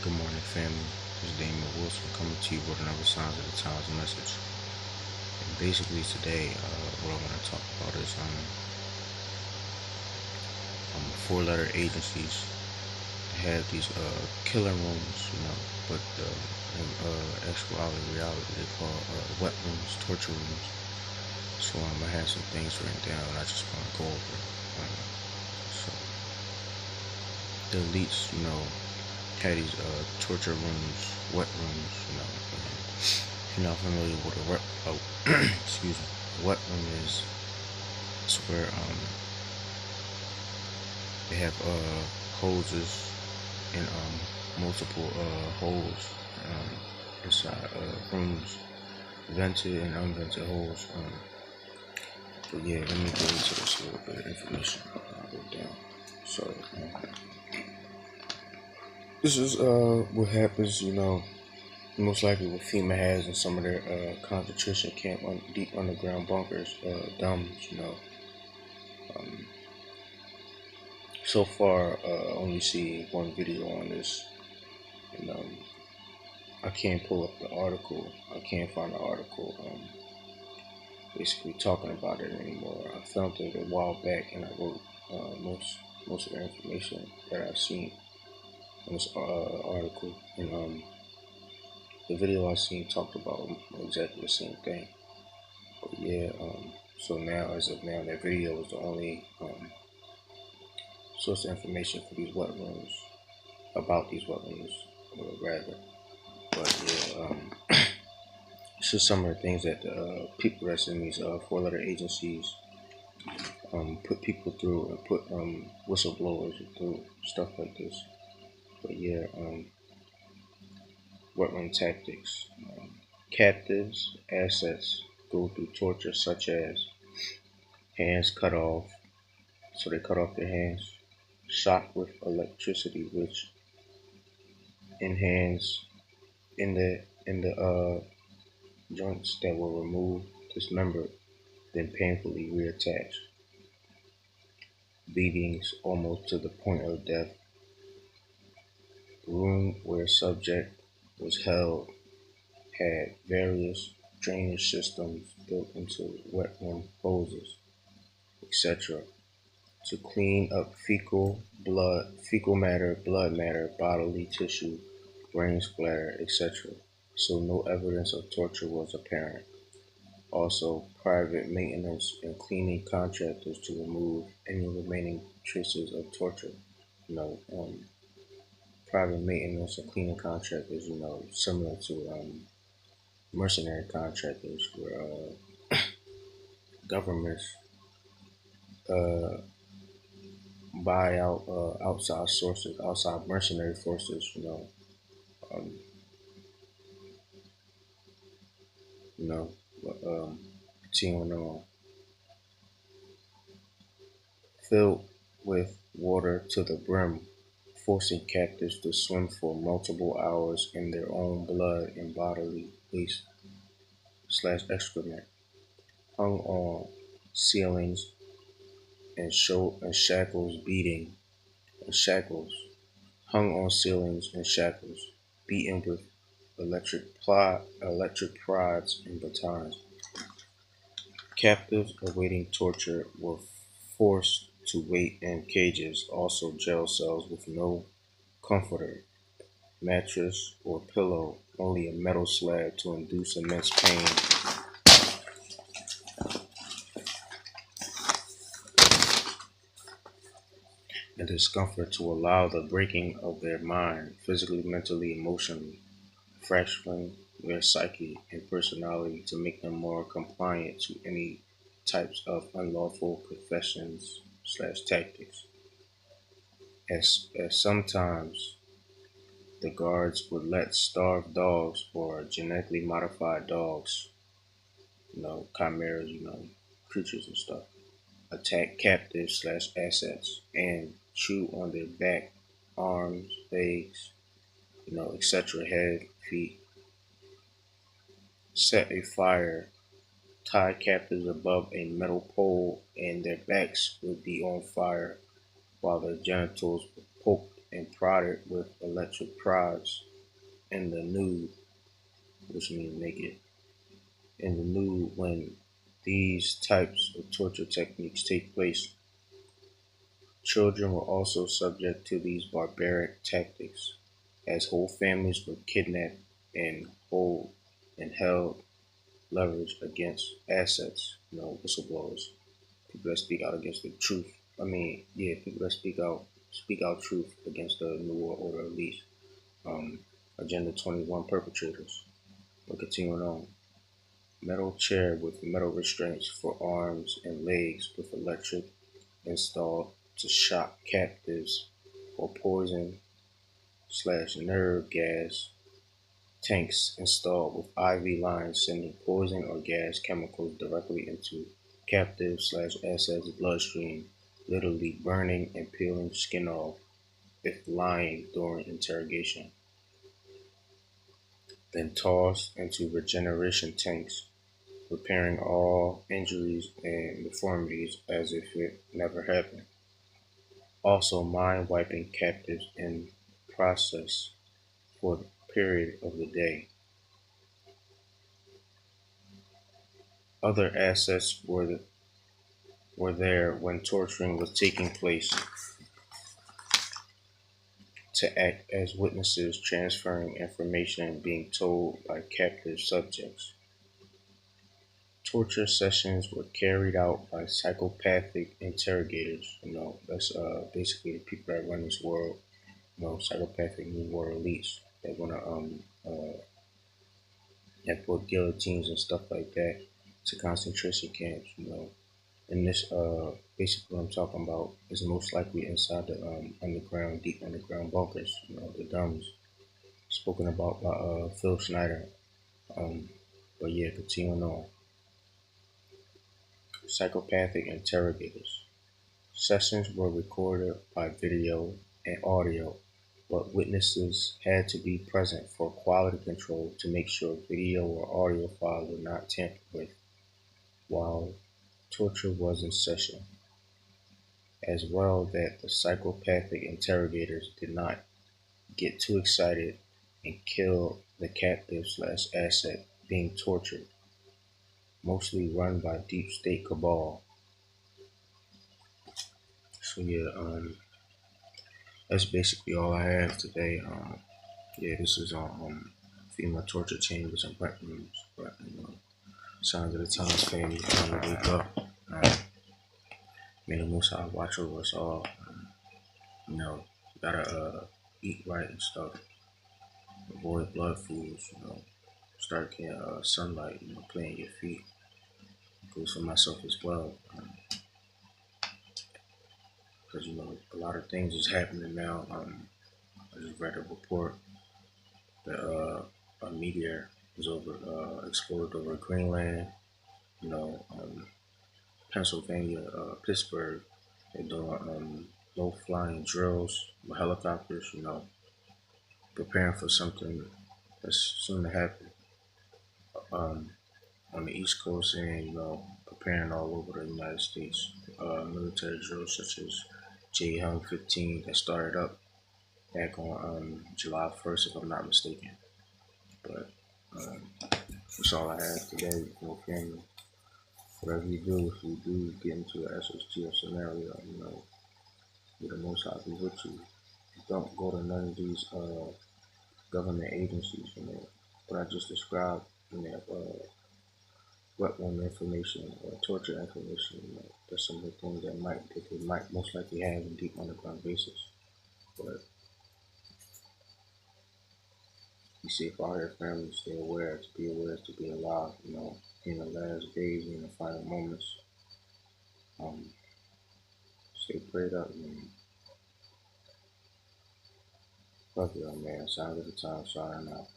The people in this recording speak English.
Good morning, family. This is d.u.m.bs coming to you with another Signs of the Times message. And basically today, what I want to talk about is 4-letter agencies have these killer rooms, but in reality, they call Wetrooms, torture rooms. So I have some things written down and I just want to go over it. So the elites, had these torture rooms, wet rooms, if you're not familiar with excuse me, a wet room is where they have hoses and multiple holes inside rooms, vented and unvented holes. But yeah, let me go into this little bit of information I wrote down. So this is what happens, most likely what Fema has in some of their concentration camp deep underground bunkers, dumps, So far, I only see one video on this, and I can't pull up the article. I can't find the article basically talking about it anymore. I found it a while back, and I wrote most of the information that I've seen in this article, and the video I seen talked about exactly the same thing. But yeah, so now, as of now, that video is the only source of information for these wet rooms, about these wet rooms, rather. But yeah, it's just some of the things that people that's in these 4-letter agencies put people through, and put whistleblowers through, stuff like this. But yeah, wet room tactics. Captives, assets go through torture such as hands cut off, so they cut off their hands, shocked with electricity, which enhance in the joints that were removed, dismembered, then painfully reattached. Beatings almost to the point of death. The room where subject was held had various drainage systems built into wet room hoses, etc., to clean up fecal matter, blood matter, bodily tissue, brain splatter, etc. So no evidence of torture was apparent. Also, private maintenance and cleaning contractors to remove any remaining traces of torture. Private maintenance and cleaning contractors, similar to mercenary contractors, where governments uh, buy out outside sources, outside mercenary forces, um, you know, continuing on, filled with water to the brim, forcing captives to swim for multiple hours in their own blood and bodily waste/excrement, hung on ceilings and shackles beating and shackles, hung on ceilings and shackles, beaten with electric prods and batons. Captives awaiting torture were forced to wait in cages, also jail cells with no comforter, mattress, or pillow, only a metal slab to induce immense pain and discomfort to allow the breaking of their mind, physically, mentally, emotionally, fracturing their psyche and personality to make them more compliant to any types of unlawful confessions/tactics. As sometimes the guards would let starved dogs or genetically modified dogs, chimeras, creatures and stuff, attack captives/assets and chew on their back, arms, legs, etc., head, feet, set a fire, tie captives above a metal pole, and their backs would be on fire while their genitals were poked and prodded with electric prods in the nude, which means naked, in the nude when these types of torture techniques take place. Children were also subject to these barbaric tactics, as whole families were kidnapped and held leverage against assets, whistleblowers, people that speak out against the truth. People that speak out truth against the New World Order elites, Agenda 21 perpetrators. But continuing on, metal chair with metal restraints for arms and legs with electric installed to shock captives, or poison slash nerve gas tanks installed with IV lines sending poison or gas chemicals directly into captive slash assets bloodstream, literally burning and peeling skin off if lying during interrogation. Then tossed into regeneration tanks, repairing all injuries and deformities as if it never happened. Also mind wiping captives in process for the period of the day. Other assets were there when torturing was taking place to act as witnesses, transferring information being told by captive subjects. Torture sessions were carried out by psychopathic interrogators. That's basically the people that run this world. Psychopathic New World elites that want to have put guillotines and stuff like that to concentration camps. And this basically what I'm talking about is most likely inside the underground, deep underground bunkers. The DUMs spoken about by Phil Schneider. Um, but yeah, continuing on. Psychopathic interrogators. Sessions were recorded by video and audio, but witnesses had to be present for quality control to make sure video or audio files were not tampered with while torture was in session, as well that the psychopathic interrogators did not get too excited and kill the captive slash asset being tortured, mostly run by deep state cabbal. So yeah, that's basically all I have today. This is on Fema torture chambers and Wetrooms, but signs of the times, family, time to wake up. May the Most High watch over us all. Gotta eat right and stuff. Avoid blood foods. Start getting sunlight. Playing your feet. Goes for myself as well. Because a lot of things is happening now. I just read a report that a meteor was exploded over Greenland. Pennsylvania, Pittsburgh. They're doing low flying drills with helicopters. Preparing for something that's soon to happen. On the East Coast and preparing all over the United States. Military drills such as d.u.m.bs that started up back on July 1st, if I'm not mistaken. But that's all I have today. Family. Whatever you do, if you do get into the SSTF scenario, may the Most High be with you. Don't go to none of these government agencies. What I just described in that weapon information or torture information. That's some of the things that they might most likely have in deep underground bases. But be safe out here, family. Stay aware. To be aware, to be alive. In the last days, in the final moments. Stay prayed up, man. Love y'all, man. Signs of the time, signing out.